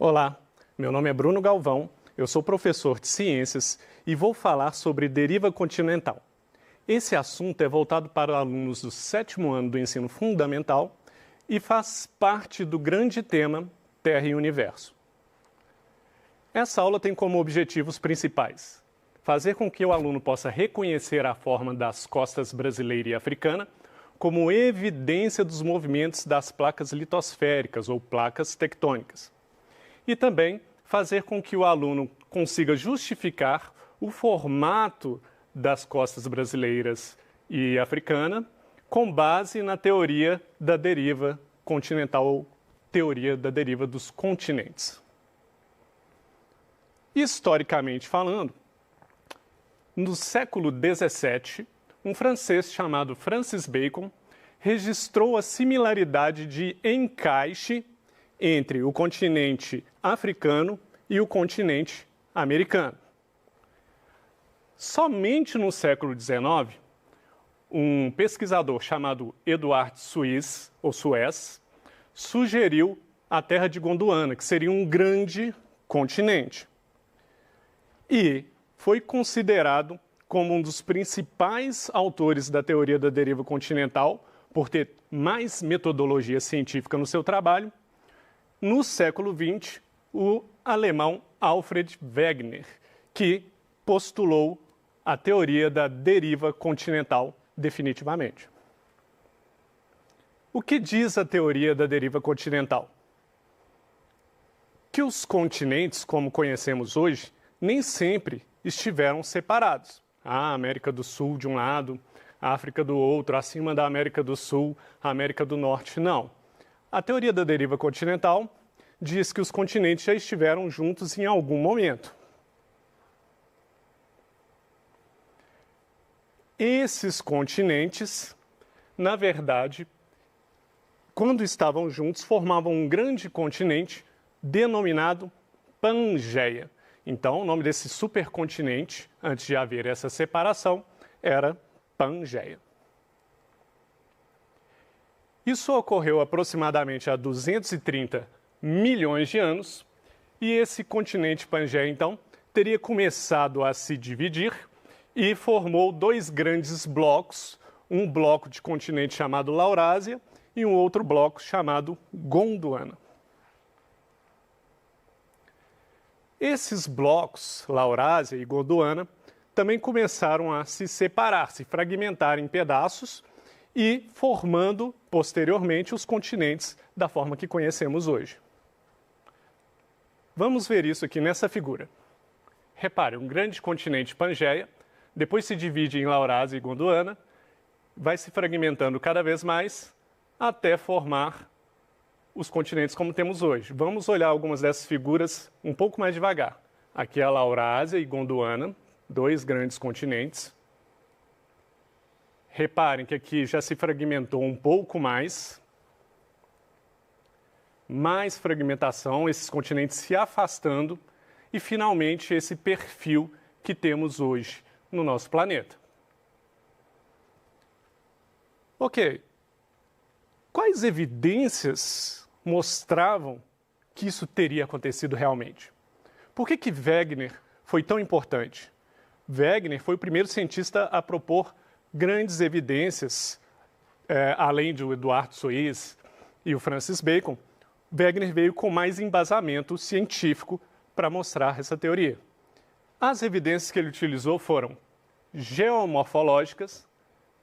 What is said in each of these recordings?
Olá, meu nome é Bruno Galvão, eu sou professor de ciências e vou falar sobre deriva continental. Esse assunto é voltado para alunos do 7º ano do ensino fundamental e faz parte do grande tema Terra e Universo. Essa aula tem como objetivos principais fazer com que o aluno possa reconhecer a forma das costas brasileira e africana como evidência dos movimentos das placas litosféricas ou placas tectônicas. E também fazer com que o aluno consiga justificar o formato das costas brasileiras e africana com base na teoria da deriva continental ou teoria da deriva dos continentes. Historicamente falando, no século XVII, um francês chamado Francis Bacon registrou a similaridade de encaixe entre o continente africano e o continente americano. Somente no século XIX, um pesquisador chamado Edward Suez sugeriu a terra de Gondwana, que seria um grande continente. E foi considerado como um dos principais autores da teoria da deriva continental, por ter mais metodologia científica no seu trabalho, no século XX, o alemão Alfred Wegener, que postulou a teoria da deriva continental definitivamente. O que diz a teoria da deriva continental? Que os continentes, como conhecemos hoje, nem sempre estiveram separados. A América do Sul de um lado, a África do outro, acima da América do Sul, a América do Norte, não. A teoria da deriva continental diz que os continentes já estiveram juntos em algum momento. Esses continentes, na verdade, quando estavam juntos, formavam um grande continente denominado Pangeia. Então, o nome desse supercontinente, antes de haver essa separação, era Pangeia. Isso ocorreu aproximadamente há 230 milhões de anos, e esse continente Pangeia, então, teria começado a se dividir e formou dois grandes blocos, um bloco de continente chamado Laurásia e um outro bloco chamado Gondwana. Esses blocos, Laurásia e Gondwana, também começaram a se separar, se fragmentar em pedaços e formando, posteriormente, os continentes da forma que conhecemos hoje. Vamos ver isso aqui nessa figura. Repare, um grande continente Pangeia, depois se divide em Laurásia e Gondwana, vai se fragmentando cada vez mais até formar os continentes como temos hoje. Vamos olhar algumas dessas figuras um pouco mais devagar. Aqui é a Laurásia e Gondwana, dois grandes continentes. Reparem que aqui já se fragmentou um pouco mais fragmentação, esses continentes se afastando e, finalmente, esse perfil que temos hoje no nosso planeta. Ok. Quais evidências mostravam que isso teria acontecido realmente? Por que Wegener foi tão importante? Wegener foi o primeiro cientista a propor grandes evidências, além do Edward Suez e o Francis Bacon. Wegener veio com mais embasamento científico para mostrar essa teoria. As evidências que ele utilizou foram geomorfológicas,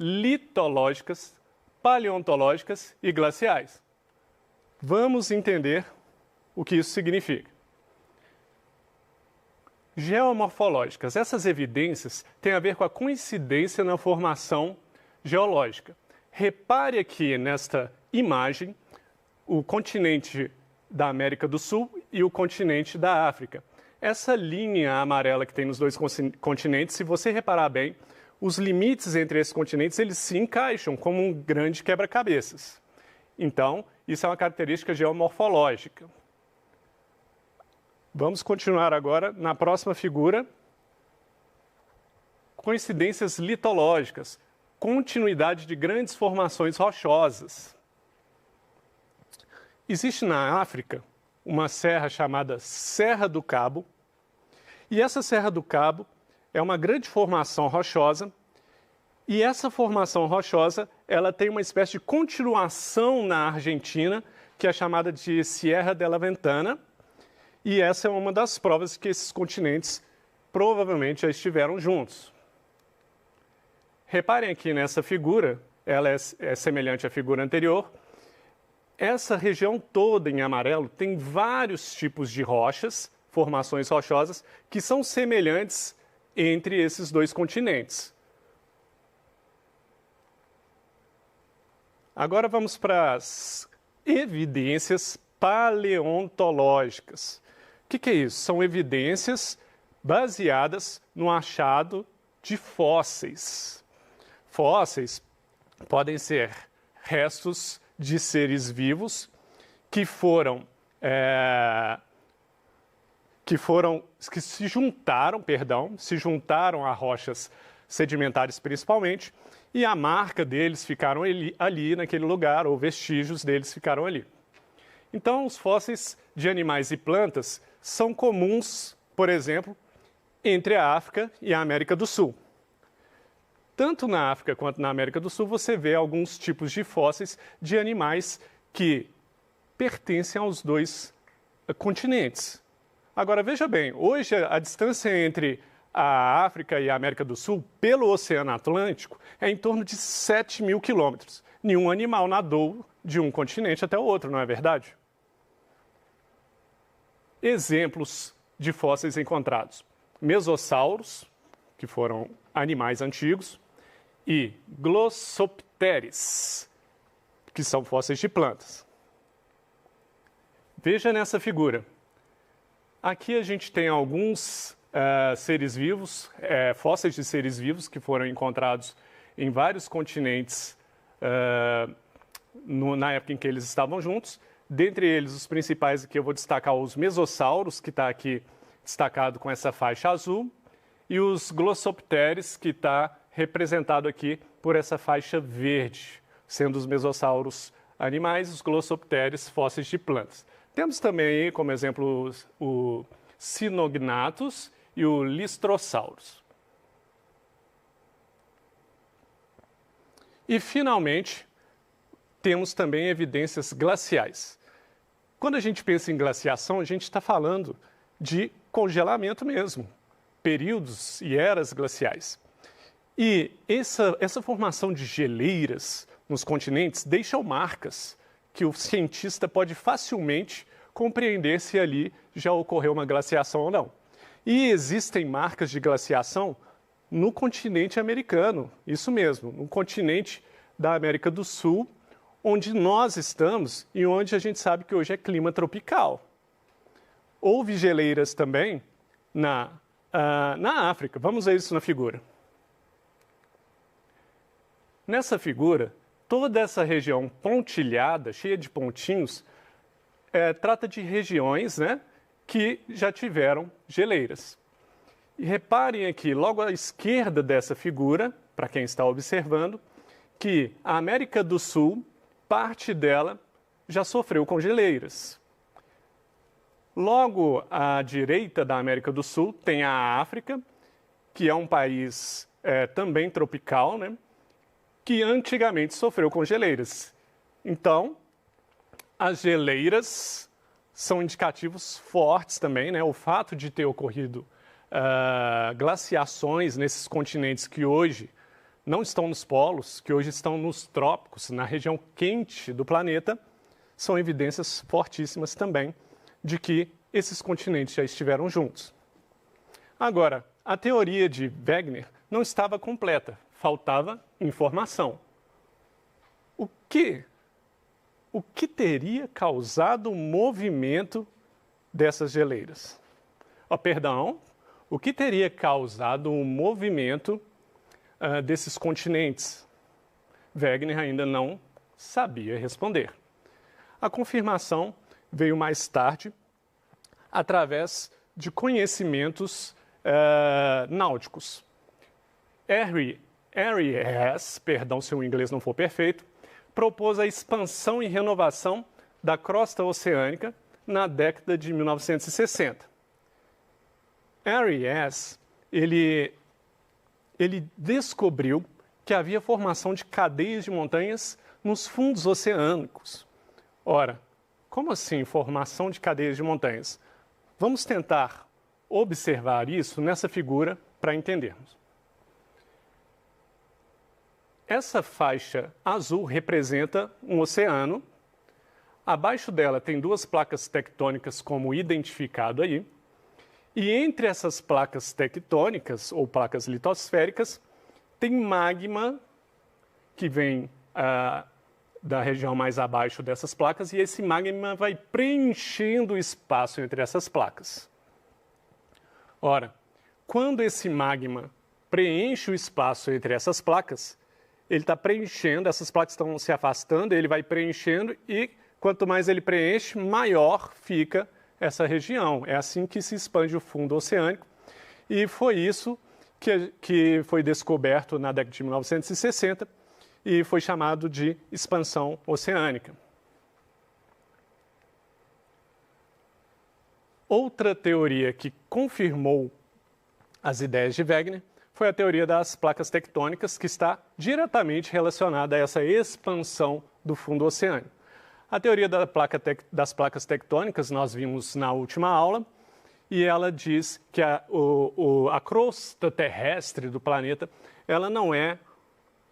litológicas, paleontológicas e glaciais. Vamos entender o que isso significa. Geomorfológicas. Essas evidências têm a ver com a coincidência na formação geológica. Repare aqui nesta imagem o continente da América do Sul e o continente da África. Essa linha amarela que tem nos dois continentes, se você reparar bem, os limites entre esses continentes eles se encaixam como um grande quebra-cabeças. Então, isso é uma característica geomorfológica. Vamos continuar agora na próxima figura. Coincidências litológicas, continuidade de grandes formações rochosas. Existe na África uma serra chamada Serra do Cabo. E essa Serra do Cabo é uma grande formação rochosa. E essa formação rochosa, ela tem uma espécie de continuação na Argentina, que é chamada de Sierra de la Ventana. E essa é uma das provas que esses continentes provavelmente já estiveram juntos. Reparem aqui nessa figura, ela é semelhante à figura anterior. Essa região toda em amarelo tem vários tipos de rochas, formações rochosas, que são semelhantes entre esses dois continentes. Agora vamos para as evidências paleontológicas. O que é isso? São evidências baseadas no achado de fósseis. Fósseis podem ser restos de seres vivos que se juntaram a rochas sedimentares principalmente, e a marca deles ficaram ali naquele lugar, ou vestígios deles ficaram ali. Então, os fósseis de animais e plantas são comuns, por exemplo, entre a África e a América do Sul. Tanto na África quanto na América do Sul, você vê alguns tipos de fósseis de animais que pertencem aos dois continentes. Agora, veja bem, hoje a distância entre a África e a América do Sul, pelo Oceano Atlântico, é em torno de 7.000 quilômetros. Nenhum animal nadou de um continente até o outro, não é verdade? Exemplos de fósseis encontrados: mesossauros, que foram animais antigos, e Glossopteris, que são fósseis de plantas. Veja nessa figura. Aqui a gente tem alguns seres vivos, fósseis de seres vivos que foram encontrados em vários continentes na época em que eles estavam juntos. Dentre eles, os principais aqui eu vou destacar os mesossauros, que está aqui destacado com essa faixa azul, e os Glossopteris, que está representado aqui por essa faixa verde, sendo os mesossauros animais, os Glossopteris fósseis de plantas. Temos também aí, como exemplo, o Sinognathus e o Lystrosaurus. E, finalmente, temos também evidências glaciais. Quando a gente pensa em glaciação, a gente está falando de congelamento mesmo, períodos e eras glaciais. E essa formação de geleiras nos continentes deixam marcas que o cientista pode facilmente compreender se ali já ocorreu uma glaciação ou não. E existem marcas de glaciação no continente americano, isso mesmo, no continente da América do Sul, onde nós estamos e onde a gente sabe que hoje é clima tropical. Houve geleiras também na África. Vamos ver isso na figura. Nessa figura, toda essa região pontilhada, cheia de pontinhos, trata de regiões, né, que já tiveram geleiras. E reparem aqui, logo à esquerda dessa figura, para quem está observando, que a América do Sul, parte dela já sofreu com geleiras. Logo à direita da América do Sul tem a África, que é um país também tropical, né, que antigamente sofreu com geleiras. Então, as geleiras são indicativos fortes também, né? O fato de ter ocorrido glaciações nesses continentes que hoje não estão nos polos, que hoje estão nos trópicos, na região quente do planeta, são evidências fortíssimas também de que esses continentes já estiveram juntos. Agora, a teoria de Wegener não estava completa, faltava informação. O que teria causado o movimento dessas geleiras? O que teria causado o movimento desses continentes? Wegener ainda não sabia responder. A confirmação veio mais tarde, através de conhecimentos náuticos. Harry Hess, se o inglês não for perfeito, propôs a expansão e renovação da crosta oceânica na década de 1960. Harry S. ele descobriu que havia formação de cadeias de montanhas nos fundos oceânicos. Ora, como assim formação de cadeias de montanhas? Vamos tentar observar isso nessa figura para entendermos. Essa faixa azul representa um oceano. Abaixo dela tem duas placas tectônicas, como identificado aí. E entre essas placas tectônicas, ou placas litosféricas, tem magma que vem da região mais abaixo dessas placas, e esse magma vai preenchendo o espaço entre essas placas. Ora, quando esse magma preenche o espaço entre essas placas, ele está preenchendo, essas placas estão se afastando, ele vai preenchendo e quanto mais ele preenche, maior fica essa região. É assim que se expande o fundo oceânico e foi isso que foi descoberto na década de 1960 e foi chamado de expansão oceânica. Outra teoria que confirmou as ideias de Wegener foi a teoria das placas tectônicas, que está diretamente relacionada a essa expansão do fundo oceânico. A teoria das placas tectônicas nós vimos na última aula, e ela diz que a crosta terrestre do planeta ela não é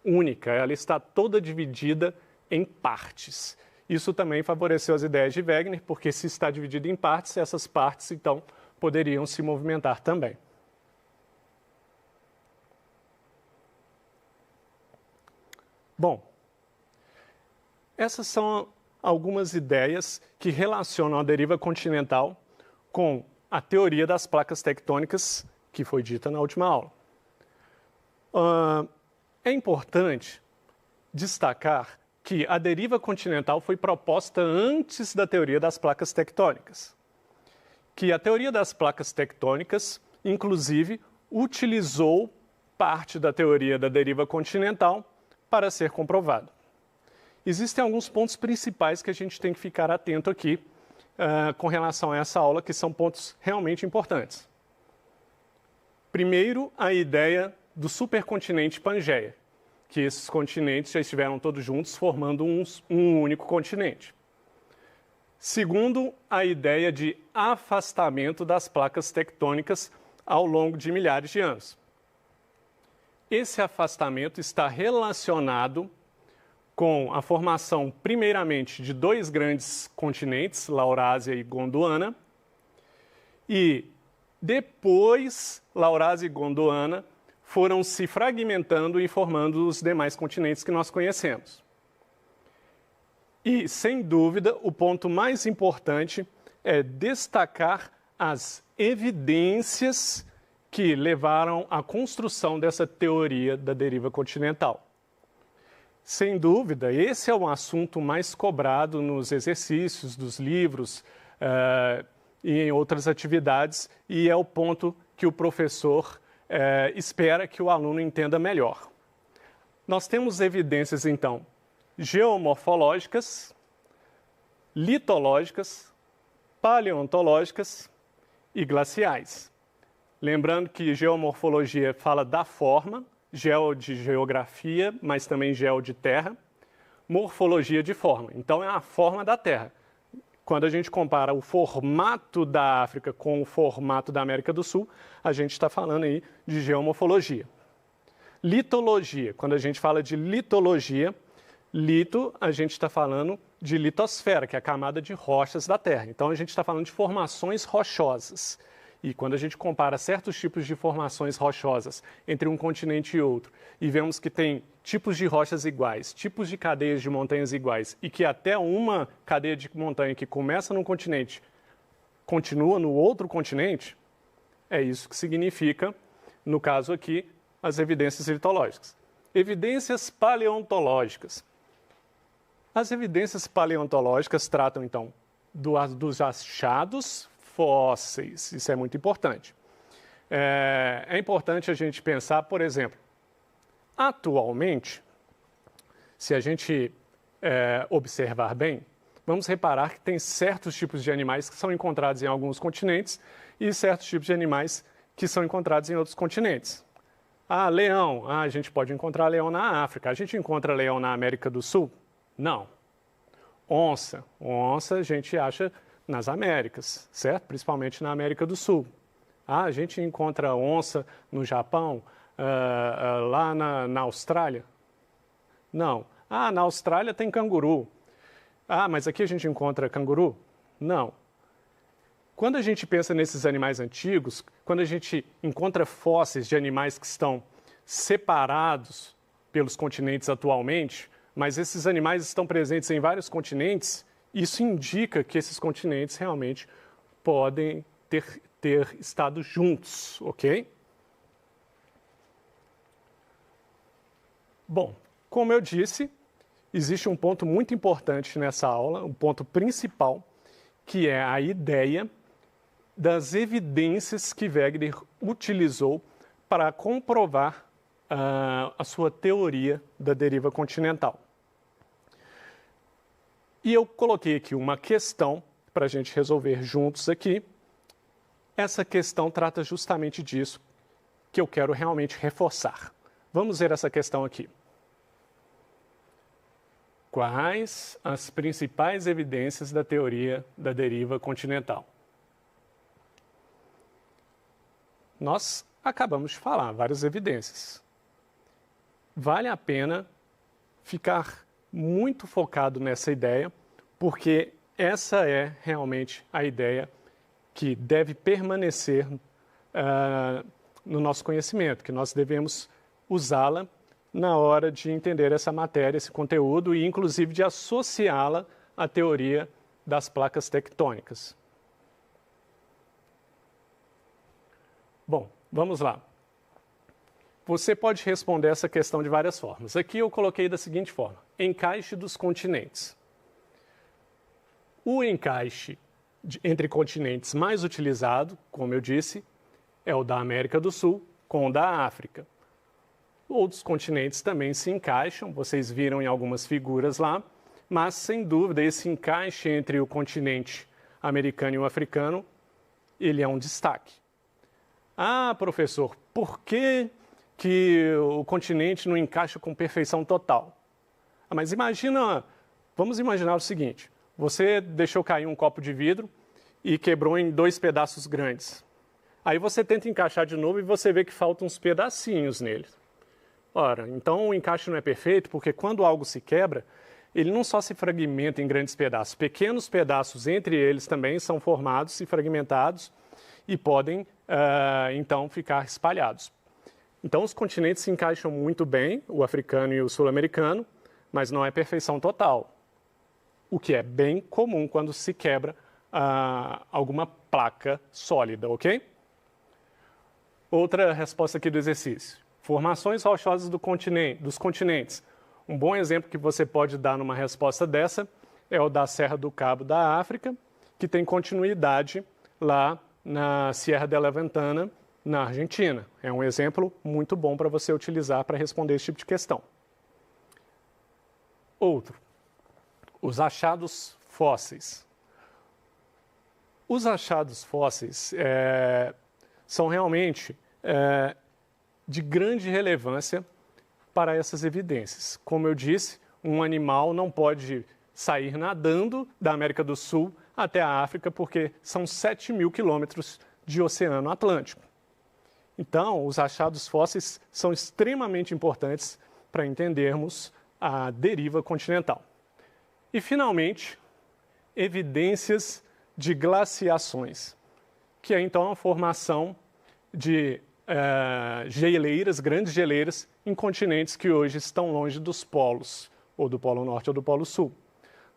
única, ela está toda dividida em partes. Isso também favoreceu as ideias de Wegener, porque se está dividido em partes, essas partes então poderiam se movimentar também. Bom, essas são algumas ideias que relacionam a deriva continental com a teoria das placas tectônicas, que foi dita na última aula. É importante destacar que a deriva continental foi proposta antes da teoria das placas tectônicas. Que a teoria das placas tectônicas, inclusive, utilizou parte da teoria da deriva continental para ser comprovado. Existem alguns pontos principais que a gente tem que ficar atento aqui com relação a essa aula, que são pontos realmente importantes. Primeiro, a ideia do supercontinente Pangeia, que esses continentes já estiveram todos juntos formando um único continente. Segundo, a ideia de afastamento das placas tectônicas ao longo de milhares de anos. Esse afastamento está relacionado com a formação, primeiramente, de dois grandes continentes, Laurásia e Gondwana, e depois, Laurásia e Gondwana foram se fragmentando e formando os demais continentes que nós conhecemos. E, sem dúvida, o ponto mais importante é destacar as evidências que levaram à construção dessa teoria da deriva continental. Sem dúvida, esse é o assunto mais cobrado nos exercícios dos livros e em outras atividades, e é o ponto que o professor espera que o aluno entenda melhor. Nós temos evidências, então, geomorfológicas, litológicas, paleontológicas e glaciais. Lembrando que geomorfologia fala da forma, geo de geografia, mas também geo de terra, morfologia de forma. Então, é a forma da Terra. Quando a gente compara o formato da África com o formato da América do Sul, a gente está falando aí de geomorfologia. Litologia, quando a gente fala de litologia, lito, a gente está falando de litosfera, que é a camada de rochas da Terra. Então, a gente está falando de formações rochosas. E quando a gente compara certos tipos de formações rochosas entre um continente e outro, e vemos que tem tipos de rochas iguais, tipos de cadeias de montanhas iguais, e que até uma cadeia de montanha que começa num continente continua no outro continente, é isso que significa, no caso aqui, as evidências litológicas. Evidências paleontológicas. As evidências paleontológicas tratam, então, dos achados fósseis. Isso é muito importante. É importante a gente pensar, por exemplo, atualmente, se a gente observar bem, vamos reparar que tem certos tipos de animais que são encontrados em alguns continentes e certos tipos de animais que são encontrados em outros continentes. Leão. A gente pode encontrar leão na África. A gente encontra leão na América do Sul? Não. Onça. Onça a gente acha nas Américas, certo? Principalmente na América do Sul. A gente encontra onça no Japão, lá na Austrália? Não. Na Austrália tem canguru. Mas aqui a gente encontra canguru? Não. Quando a gente pensa nesses animais antigos, quando a gente encontra fósseis de animais que estão separados pelos continentes atualmente, mas esses animais estão presentes em vários continentes, isso indica que esses continentes realmente podem ter estado juntos, ok? Bom, como eu disse, existe um ponto muito importante nessa aula, um ponto principal, que é a ideia das evidências que Wegener utilizou para comprovar a sua teoria da deriva continental. E eu coloquei aqui uma questão para a gente resolver juntos aqui. Essa questão trata justamente disso que eu quero realmente reforçar. Vamos ver essa questão aqui. Quais as principais evidências da teoria da deriva continental? Nós acabamos de falar várias evidências. Vale a pena ficar muito focado nessa ideia, porque essa é realmente a ideia que deve permanecer no nosso conhecimento, que nós devemos usá-la na hora de entender essa matéria, esse conteúdo, e inclusive de associá-la à teoria das placas tectônicas. Bom, vamos lá. Você pode responder essa questão de várias formas. Aqui eu coloquei da seguinte forma: encaixe dos continentes. O encaixe entre continentes mais utilizado, como eu disse, é o da América do Sul com o da África. Outros continentes também se encaixam, vocês viram em algumas figuras lá, mas sem dúvida esse encaixe entre o continente americano e o africano, ele é um destaque. Professor, por que o continente não encaixa com perfeição total? Mas vamos imaginar o seguinte: você deixou cair um copo de vidro e quebrou em 2 pedaços grandes. Aí você tenta encaixar de novo e você vê que faltam uns pedacinhos nele. Ora, então o encaixe não é perfeito, porque quando algo se quebra, ele não só se fragmenta em grandes pedaços, pequenos pedaços entre eles também são formados e fragmentados e podem, então, ficar espalhados. Então, os continentes se encaixam muito bem, o africano e o sul-americano, mas não é perfeição total, o que é bem comum quando se quebra alguma placa sólida, ok? Outra resposta aqui do exercício. Formações rochosas dos continentes. Um bom exemplo que você pode dar numa resposta dessa é o da Serra do Cabo da África, que tem continuidade lá na Sierra de la Ventana, na Argentina. É um exemplo muito bom para você utilizar para responder esse tipo de questão. Outro, os achados fósseis. Os achados fósseis são realmente de grande relevância para essas evidências. Como eu disse, um animal não pode sair nadando da América do Sul até a África, porque são 7.000 quilômetros de Oceano Atlântico. Então, os achados fósseis são extremamente importantes para entendermos a deriva continental. E, finalmente, evidências de glaciações, que é, então, a formação de geleiras, grandes geleiras, em continentes que hoje estão longe dos polos, ou do Polo Norte ou do Polo Sul.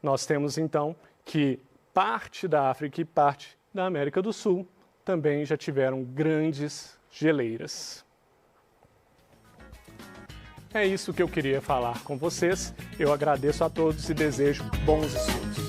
Nós temos, então, que parte da África e parte da América do Sul também já tiveram grandes geleiras. É isso que eu queria falar com vocês. Eu agradeço a todos e desejo bons estudos.